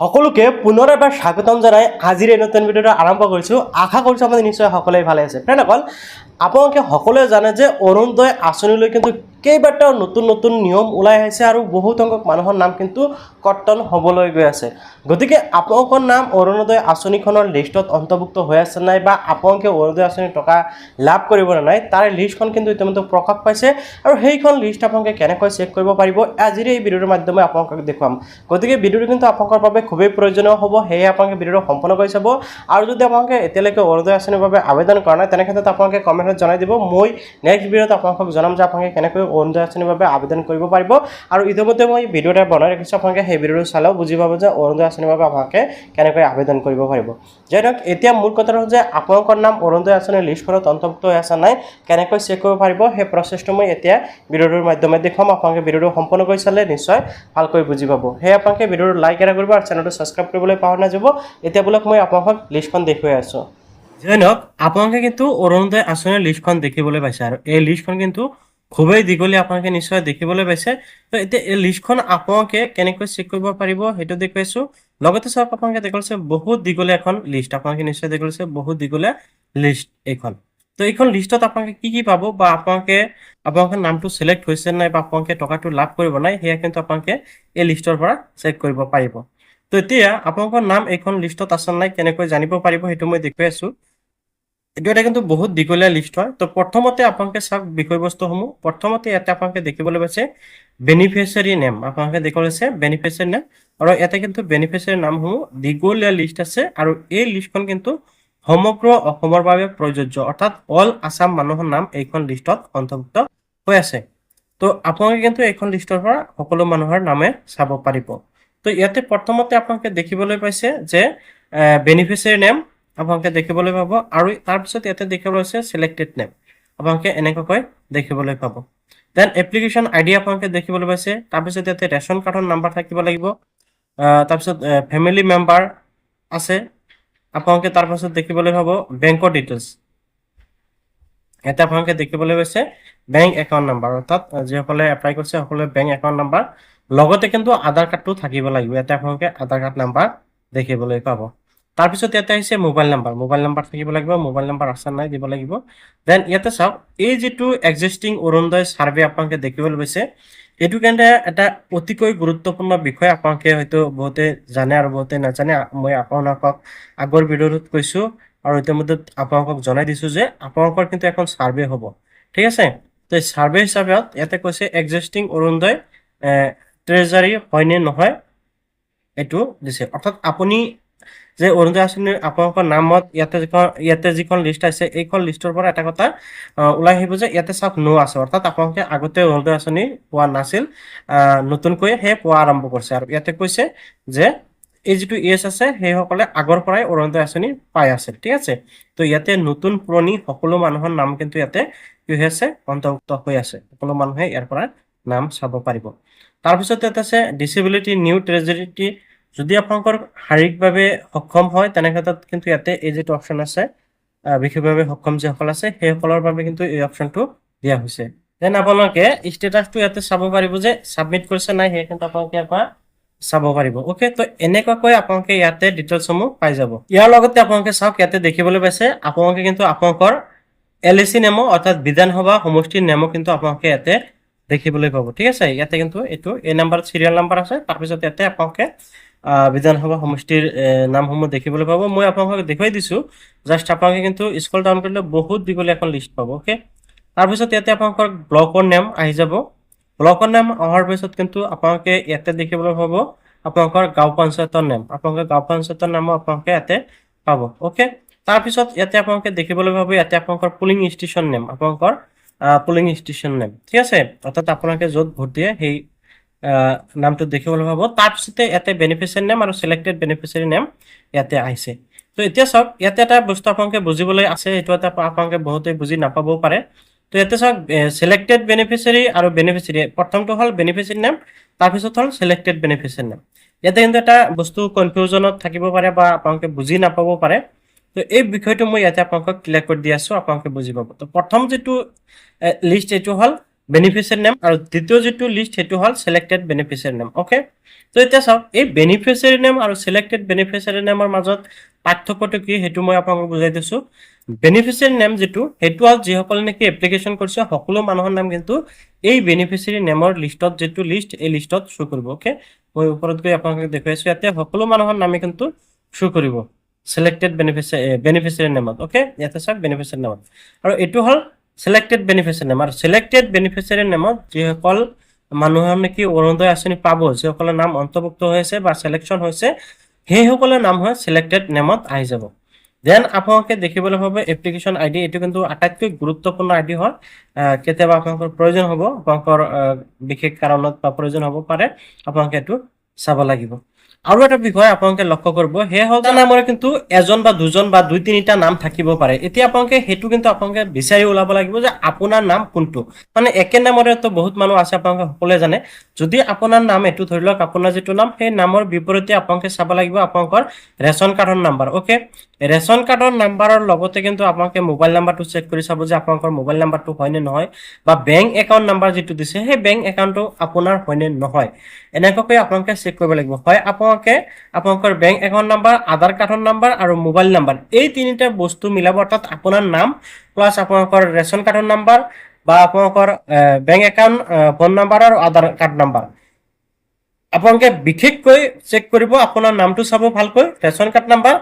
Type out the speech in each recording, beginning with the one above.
সকলোকে পুনৰ এবাৰ স্বাগতম জনাই আজিৰ এই নতুন ভিডিঅ'টো আৰম্ভ কৰিছোঁ। আশা কৰিছোঁ আপুনি নিশ্চয় সকলোৱে ভালে আছে। ফ্ৰেণ্ডসকল, আপোনালোকে সকলোৱে জানে যে অৰুণোদয় আঁচনিলৈ কিন্তু কেইবাটাও নতুন নতুন নিয়ম ওলাই আহিছে আৰু বহুত সংখ্যক মানুহৰ নাম কিন্তু কৰ্তন হ'বলৈ গৈ আছে। গতিকে আপোনালোকৰ নাম অৰুণোদয় আঁচনিখনৰ লিষ্টত অন্তৰ্ভুক্ত হৈ আছে নাই বা আপোনালোকে অৰুণোদয় আঁচনিৰ টকা লাভ কৰিব নে নাই তাৰ লিষ্টখন কিন্তু ইতিমধ্যে প্ৰকাশ পাইছে আৰু সেইখন লিষ্ট আপোনালোকে কেনেকৈ চেক কৰিব পাৰিব আজিৰ এই ভিডিঅ'ৰ মাধ্যমে আপোনালোকক দেখুৱাম। গতিকে ভিডিঅ'টো কিন্তু আপোনালোকৰ বাবে খুবেই প্ৰয়োজনীয় হ'ব, সেয়ে আপোনালোকে ভিডিঅ'টো সম্পূৰ্ণ কৰি চাব। আৰু যদি আপোনালোকে এতিয়ালৈকে অৰুণোদয় আঁচনিৰ বাবে আবেদন কৰা নাই তেনেক্ষেত্ৰত আপোনালোকে কমেণ্টত জনাই দিব। মই নেক্সট ভিডিঅ'ত আপোনালোকক জনাম যে আপোনালোকে কেনেকৈ অৰুণোদয় আঁচনিৰ বাবে আবেদন কৰিব পাৰিব। আৰু ইতিমধ্যে মই ভিডিঅ' এটা বনাই ৰাখিছোঁ, আপোনালোকে সেই ভিডিঅ'টো চালেও বুজি পাব যে অৰুণোদয় আঁচনিৰ বাবে আপোনালোকে কেনেকৈ আবেদন কৰিব পাৰিব। যাই হওক, এতিয়া মূল কথাটো হ'ল যে আপোনালোকৰ নাম অৰুণোদয় আঁচনিৰ লিষ্টখনত অন্তৰ্ভুক্ত হৈ আছে নাই কেনেকৈ চেক কৰিব পাৰিব সেই প্ৰচেছটো মই এতিয়া ভিডিঅ'টোৰ মাধ্যমে দেখুৱাম। আপোনালোকে ভিডিঅ'টো সম্পূৰ্ণ কৰি চালে নিশ্চয় ভালকৈ বুজি পাব। সেয়ে আপোনালোকে ভিডিঅ'টো লাইক এটা কৰিব আৰু চেনেলটো ছাবস্ক্ৰাইব কৰিবলৈ পাহৰি নাযাব। এতিয়া বোলক মই আপোনালোকক লিষ্টখন দেখুৱাই আছোঁ। যাই হওক, আপোনালোকে কিন্তু অৰুণোদয় আঁচনিৰ লিষ্টখন দেখিবলৈ পাইছে আৰু এই লিষ্টখন কিন্তু খুবেই দীঘলীয়া, আপোনালোকে নিশ্চয় দেখিবলৈ পাইছে। তো এতিয়া এই লিষ্টখন আপোনালোকে কেনেকৈ চেক কৰিব পাৰিব সেইটো দেখুৱাইছোঁ। লগতে চাওক, আপোনালোকে দেখিছে বহুত দীঘলীয়া এখন লিষ্ট, আপোনালোকে নিশ্চয় দেখিছে বহুত দীঘলীয়া লিষ্ট এইখন। তো এইখন লিষ্টত আপোনালোকে কি পাব বা আপোনালোকৰ নামটো চিলেক্ট হৈছে নাই বা আপোনালোকে টকাটো লাভ কৰিব নাই সেয়া কিন্তু আপোনালোকে এই লিষ্টৰ পৰা চেক কৰিব পাৰিব। তো এতিয়া আপোনালোকৰ নাম এইখন লিষ্টত আছে নাই কেনেকৈ জানিব পাৰিব সেইটো মই দেখুৱাই আছোঁ। এইটো এটা কিন্তু বহুত দীঘলীয়া লিষ্ট হয়। তো প্ৰথমতে আপোনালোকে চাওক বিষয়বস্তুসমূহ। প্ৰথমতে ইয়াতে আপোনালোকে দেখিবলৈ পাইছে বেনিফিচিয়াৰী নেম, আপোনালোকে দেখিবলৈ পাইছে বেনিফিচিয়াৰী নেম আৰু ইয়াতে কিন্তু বেনিফিচিয়াৰী নামসমূহ দীঘলীয়া লিষ্ট আছে আৰু এই লিষ্টখন কিন্তু সমগ্ৰ অসমৰ বাবে প্ৰযোজ্য, অৰ্থাৎ অল আছাম মানুহৰ নাম এইখন লিষ্টত অন্তৰ্ভুক্ত হৈ আছে। তো আপোনালোকে কিন্তু এইখন লিষ্টৰ পৰা সকলো মানুহৰ নামে চাব পাৰিব। তো ইয়াতে প্ৰথমতে আপোনালোকে দেখিবলৈ পাইছে যে বেনিফিচিয়াৰী নেম আপোনালোকে দেখিবলৈ পাব আৰু তাৰপিছত ইয়াতে দেখিবলৈ পাইছে চিলেক্টেড নেম, আপোনালোকে এনেকুৱাকৈ দেখিবলৈ পাব। দেন এপ্লিকেশ্যন আইডি আপোনালোকে দেখিবলৈ পাইছে। তাৰপিছত ইয়াতে ৰেচন কাৰ্ডৰ নাম্বাৰ থাকিব লাগিব। তাৰপিছত ফেমিলি মেম্বাৰ আছে আপোনালোকে, তাৰপাছত দেখিবলৈ পাব বেংকৰ ডিটেইলছ। ইয়াতে আপোনালোকে দেখিবলৈ পাইছে বেংক একাউণ্ট নাম্বাৰ, অৰ্থাৎ যিসকলে এপ্লাই কৰিছে সকলোৱে বেংক একাউণ্ট নাম্বাৰ, লগতে কিন্তু আধাৰ কাৰ্ডটো থাকিব লাগিব। ইয়াতে আপোনালোকে আধাৰ কাৰ্ড নাম্বাৰ দেখিবলৈ পাব। তাৰপিছত ইয়াতে আহিছে মোবাইল নাম্বাৰ, মোবাইল নাম্বাৰ থাকিব লাগিব, মোবাইল নাম্বাৰ আছে নাই দিব লাগিব। দেন ইয়াতে চাওক, এই যিটো এক্সিষ্টিং অৰুণোদয় ছাৰ্ভে আপোনালোকে দেখিবলৈ পাইছে এইটো কিন্তু এটা অতিকৈ গুৰুত্বপূৰ্ণ বিষয়। আপোনালোকে হয়তো বহুতে জানে আৰু বহুতে নাজানে। মই আপোনালোকক আগৰ ভিডিঅ'টোত কৈছোঁ আৰু ইতিমধ্যে আপোনালোকক জনাই দিছোঁ যে আপোনালোকৰ কিন্তু এখন ছাৰ্ভে হ'ব, ঠিক আছে। তো এই ছাৰ্ভে হিচাপত ইয়াতে কৈছে এক্সিষ্টিং অৰুণোদয় ট্ৰেজাৰী হয়নে নহয় এইটো দিছে, অৰ্থাৎ আপুনি যে অৰুণোদয় আঁচনিৰ আপোনালোকৰ নামত ইয়াতে যিখন লিষ্ট আছে এইখন লিষ্টৰ পৰা এটা কথা ওলাই আহিব যে ইয়াতে চাওক নো আছে, অৰ্থাৎ আপোনালোকে আগতে অৰুণোদয় আঁচনি পোৱা নাছিল, নতুনকৈ সেই পোৱা আৰম্ভ কৰিছে। আৰু ইয়াতে কৈছে যে এই যিটো এজ আছে সেইসকলে আগৰ পৰাই অৰুণোদয় আঁচনি পাই আছে, ঠিক আছে। তো ইয়াতে নতুন পুৰণি সকলো মানুহৰ নাম কিন্তু ইয়াতে কি হৈ আছে অন্তৰ্ভুক্ত হৈ আছে, সকলো মানুহে ইয়াৰ পৰা নাম চাব পাৰিব। তাৰপিছত ইয়াত আছে ডিচেবিলিটি নিউ ট্ৰেজাৰী, যদি আপোনালোকৰ শাৰীৰিকভাৱে সক্ষম হয় তেনেক্ষেত্ৰত কিন্তু ইয়াতে এই যিটো অপশ্যন আছে বিশেষভাৱে সক্ষম যিসকল আছে সেইসকলৰ বাবে কিন্তু এই অপশ্যনটো দিয়া হৈছে। দেন আপোনালোকে ষ্টেটাছটো ইয়াতে চাব পাৰিব যে ছাবমিট কৰিছে নাই সেই কিন্তু আপোনালোকে ইয়াৰ পৰা চাব পাৰিব। অ'কে, তো এনেকুৱাকৈ আপোনালোকে ইয়াতে ডিটেইলছসমূহ পাই যাব। ইয়াৰ লগতে আপোনালোকে চাওক, ইয়াতে দেখিবলৈ পাইছে আপোনালোকে কিন্তু আপোনালোকৰ LAC নেমো অৰ্থাৎ বিধানসভা সমষ্টিৰ নেমো কিন্তু আপোনালোকে ইয়াতে দেখিবলৈ পাব, ঠিক আছে। ইয়াতে কিন্তু এইটো এই নাম্বাৰত চিৰিয়েল নাম্বাৰ আছে, তাৰপিছত ইয়াতে আপোনালোকে বিধানসভা সমষ্টিৰ নামসমূহ দেখিবলৈ পাব। মই আপোনালোকক দেখুৱাই দিছোঁ, জাষ্ট আপোনালোকে কিন্তু স্ক্ৰল ডাউন কৰিলে বহুত দীঘলীয়া এখন লিষ্ট পাব। অ'কে, তাৰপিছত ইয়াতে আপোনালোকৰ ব্লকৰ নেম আহি যাব। ব্লকৰ নাম অহাৰ পিছত কিন্তু আপোনালোকে ইয়াতে দেখিবলৈ পাব আপোনালোকৰ গাঁও পঞ্চায়তৰ নাম, আপোনালোকৰ গাঁও পঞ্চায়তৰ নামো আপোনালোকে ইয়াতে পাব। অ'কে, তাৰপিছত ইয়াতে আপোনালোকে দেখিবলৈ পাব ইয়াতে আপোনালোকৰ পুলিং ষ্টেচন নেম, আপোনালোকৰ পুলিং ষ্টেচন নেম, ঠিক আছে, অৰ্থাৎ আপোনালোকে য'ত ভোট দিয়ে সেই নামটো দেখিবলৈ পাব। তাৰপিছতে ইয়াতে বেনিফিচিয়াৰী নেম আৰু চিলেক্টেড বেনিফিচিয়াৰী নেম ইয়াতে আহিছে। তো এতিয়া চাওক, ইয়াতে এটা বস্তু আপোনালোকে বুজিবলৈ আছে, এইটো এটা আপোনালোকে বহুতে বুজি নাপাবও পাৰে। তো ইয়াতে চাওক চিলেক্টেড বেনিফিচিয়াৰী আৰু বেনিফিচিয়াৰী, প্ৰথমটো হ'ল বেনিফিচিয়াৰী নেম, তাৰপিছত হ'ল চিলেক্টেড বেনিফিচিয়াৰী নেম। ইয়াতে কিন্তু এটা বস্তু কনফিউজনত থাকিব পাৰে বা আপোনালোকে বুজি নাপাব পাৰে। তো এই বিষয়টো মই ইয়াতে আপোনালোকক ক্লিয়াৰ কৰি দি আছোঁ, আপোনালোকে বুজি পাব। তো প্ৰথম যিটো লিষ্ট এইটো হ'ল বেনিফিচিয়াৰী নেম আৰু দ্বিতীয় যেটো লিষ্ট হেতু হল সিলেক্টেড বেনিফিচিয়াৰী নেম ওকে তো এতিয়া চাওক এই বেনিফিচিয়াৰী নেম আৰু সিলেক্টেড বেনিফিচিয়াৰী নেমৰ মাজত পাৰ্থক্যটো কি হেতু মই আপোনাক বুজাই দিছো বেনিফিচিয়াৰী নেম যেটো হেতু হল যিসকল নেকি এপ্লিকেশন কৰিছে সকলো মানুহৰ নাম কিন্তু এই বেনিফিচিয়াৰী নেমৰ লিষ্টত যেটো লিষ্ট এই লিষ্টত শো কৰিব ওকে মই ওপৰত গৈ আপোনাক দেখাইছো ইয়াতে সকলো মানুহৰ নামে কিন্তু শো কৰিব selected beneficiary name okay ইয়াতে সব beneficiary name আৰু এটো হল selected beneficiary name আৰু selected beneficiary name যি সকল মানুহৰ নেকি অৰুণোদয় আঁচনি পাব যি সকলৰ নাম অন্তৰ্ভুক্ত হৈছে বা সিলেকশন হৈছে সেই সকলৰ নাম হয় selected nameত আহি যাব দেন আপোনালোকে দেখিবলৈ পাব এপ্লিকেশন আইডি এটো কিন্তু আটাইতকৈ গুৰুত্বপূৰ্ণ আইডি হয় কেতিয়াবা আপোনালোকৰ প্ৰয়োজন হ'ব আপোনালোকৰ বিশেষ কাৰণত বা প্ৰয়োজন হ'ব পাৰে আপোনালোকে এটো চাব লাগিব আৰু এটা বিষয় আপোনালোকে লক্ষ্য কৰিব হে হল নামৰ কিন্তু এজন বা দুজন বা দুই তিনিটা নাম থাকিব পাৰে এতিয়া আপোনালোকে হেতু কিন্তু আপোনালোকে বিচাৰি ওলাব লাগিব যে আপোনাৰ নাম কোনটো মানে একে নামৰে তো বহুত মানুহ আছে আপোনালোকে সকলোৱে জানে যদি আপোনাৰ নাম এটো ধৰি লওক আপোনাৰ যেটো নাম সেই নামৰ বিপৰীতে আপোনালোকে চাব লাগিব আপোনালোকৰ ৰেশন কাৰ্ডৰ নাম্বাৰ ওকে ৰেশন কাৰ্ডৰ নাম্বাৰৰ লগতে কিন্তু আপোনালোকে মোবাইল নাম্বাৰটো চেক কৰি চাব যে আপোনালোকৰ মোবাইল নাম্বাৰটো হয় নে নহয় বা বেংক একাউন্ট নাম্বাৰ যেটো দিছে সেই বেংক একাউন্টটো আপোনাৰ হয় নে নহয় এনেকৈ আপোনালোকে চেক কৰিব লাগিব হয় আপোনালোকে আপোনালোকৰ বেংক একাউন্ট নাম্বাৰ আধাৰ কাৰ্ডৰ নাম্বাৰ আৰু মোবাইল নাম্বাৰ এই তিনিটা বস্তু মিলাব অৰ্থাৎ আপোনাৰ নাম প্লাস আপোনালোকৰ ৰেশন কাৰ্ডৰ নাম্বাৰ বা আপোনালোকৰ বেংক একাউন্ট ফোন নাম্বাৰ আৰু আধাৰ কাৰ্ড নাম্বাৰ আপোনালোকে বিশেষকৈ চেক কৰিব আপোনাৰ নামটো চাব ভালকৈ ration card number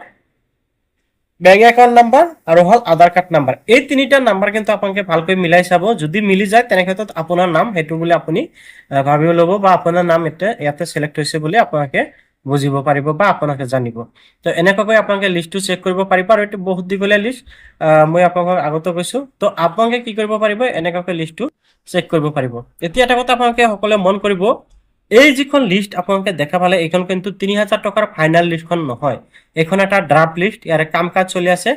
bank account number আৰু হল আধাৰ কাৰ্ড নাম্বাৰ এই তিনিটা নাম্বাৰ কিন্তু আপোনালোকে ভালকৈ মিলাই চাব যদি মিলি যায় তেনে ক্ষেত্ৰত আপোনাৰ নাম হেতু বুলি আপুনি ভাবি ল'ব বা আপোনাৰ নাম ইয়াতে সিলেক্ট হৈছে বুলি আপোনালোকে বুজিব পাৰিব বা আপোনালোকে জানিব তো এনেকৈ আপোনালোকে লিষ্টটো চেক কৰিব পাৰিব আৰু এটো বহুত দীঘলীয়া লিষ্ট মই আপোনালোকক আগতে কৈছো তো আপোনালোকে কি কৰিব পাৰিব এনেকৈ লিষ্টটো চেক কৰিব পাৰিব এতিয়া এটা কথা আপোনালোকে সকলোৱে মন কৰিব এই যিখন লিষ্ট আপোনালোকে দেখা পালে এইখন কিন্তু 3000 টকাৰ ফাইনাল লিষ্টখন নহয় এখন এটা ড্ৰাফট লিষ্ট ইয়াৰ কাম কাজ চলি আছে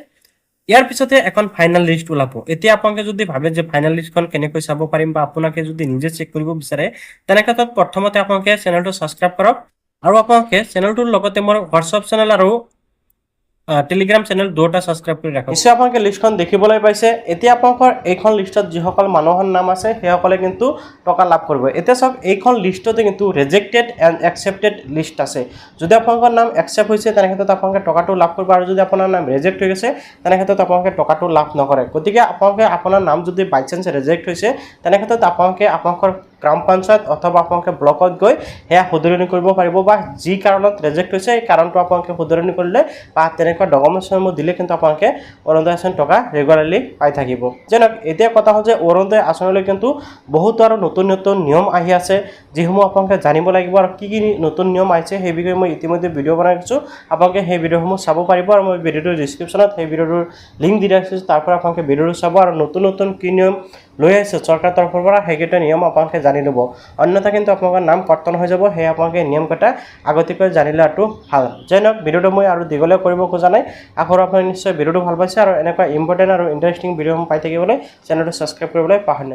ইয়াৰ পিছতে এখন ফাইনাল লিষ্ট ওলাব এতিয়া আপোনালোকে যদি ভাবে যে ফাইনাল লিষ্টখন কেনেকৈ চাব পাৰিম বা আপোনালোকে যদি নিজে চেক কৰিব বিচাৰে তেনে ক্ষেত্ৰত প্ৰথমতে আপোনালোকে চেনেলটো সাবস্ক্ৰাইব কৰক আৰু আপোনালোকে চেনেলটোৰ লগতে মোৰ WhatsApp চেনেল আৰু টেলিগ্ৰাম চেনেল দুটা সাবস্ক্ৰাইব কৰি ৰাখক নিশ্চয় আপোনালোকে লিষ্টখন দেখিবলৈ পাইছে এতিয়া আপোনালোকৰ এইখন লিষ্টত যিসকল মানুহৰ নাম আছে সেইসকলে কিন্তু টকা লাভ কৰিব এতিয়া সব এইখন লিষ্টতে কিন্তু ৰিজেক্টেড এণ্ড একসেপ্টেড লিষ্ট আছে যদি আপোনালোকৰ নাম একসেপ্ট হৈছে তেনে ক্ষেত্ৰত আপোনালোকে টকাটো লাভ কৰিব আৰু যদি আপোনাৰ নাম ৰিজেক্ট হৈ গৈছে তেনে ক্ষেত্ৰত আপোনালোকে টকাটো লাভ নকৰে গতিকে আপোনালোকে আপোনাৰ নাম যদি বাই চান্স ৰিজেক্ট হৈছে তেনে ক্ষেত্ৰত আপোনালোকে আপোনালোকৰ গ্ৰাম পঞ্চায়ত অথবা আপোনালোকে ব্লকত গৈ হেয়া শুধৰণি কৰিব পাৰিব বা যি কাৰণত ৰিজেক্ট হৈছে এই কাৰণটো আপোনালোকে শুধৰণি কৰিলে বা তেনেকুৱা ডকুমেণ্টছসমূহ দিলে কিন্তু আপোনালোকে অৰুণোদয় আঁচনি টকা ৰেগুলাৰলি পাই থাকিব যেনক এতিয়া কথা হ'ল যে অৰুণোদয় আঁচনিলৈ কিন্তু বহুত আৰু নতুন নতুন নিয়ম আহি আছে যিসমূহ আপোনালোকে জানিব লাগিব আৰু কি নতুন নিয়ম আহিছে সেই বিষয়ে মই ইতিমধ্যে ভিডিঅ' বনাই দিছোঁ আপোনালোকে সেই ভিডিঅ'সমূহ চাব পাৰিব আৰু মই ভিডিঅ'টোৰ ডেছক্ৰিপশ্যনত সেই ভিডিঅ'টোৰ লিংক দি ৰাখিছোঁ তাৰ পৰা আপোনালোকে ভিডিঅ'টো চাব আৰু নতুন নতুন কি নিয়ম লৈ আহিছে চৰকাৰ তৰফৰ পৰা সেইকেইটা নিয়ম আপোনালোকে জানি ল'ব অন্যথা কিন্তু আপোনালোকৰ নাম কৰ্তন হৈ যাব সেই আপোনালোকে নিয়ম কেইটা আগতীয়াকৈ জানি লোৱাটো ভাল যেনক ভিডিঅ'টো মই আৰু দীঘলীয়া কৰিব খোজা নাই আশা আপোনালোকে নিশ্চয় ভিডিঅ'টো ভাল পাইছে আৰু এনেকুৱা ইম্পৰ্টেণ্ট আৰু ইণ্টাৰেষ্টিং ভিডিঅ'সমূহ পাই থাকিবলৈ চেনেলটো সাবস্ক্ৰাইব কৰিবলৈ পাহৰি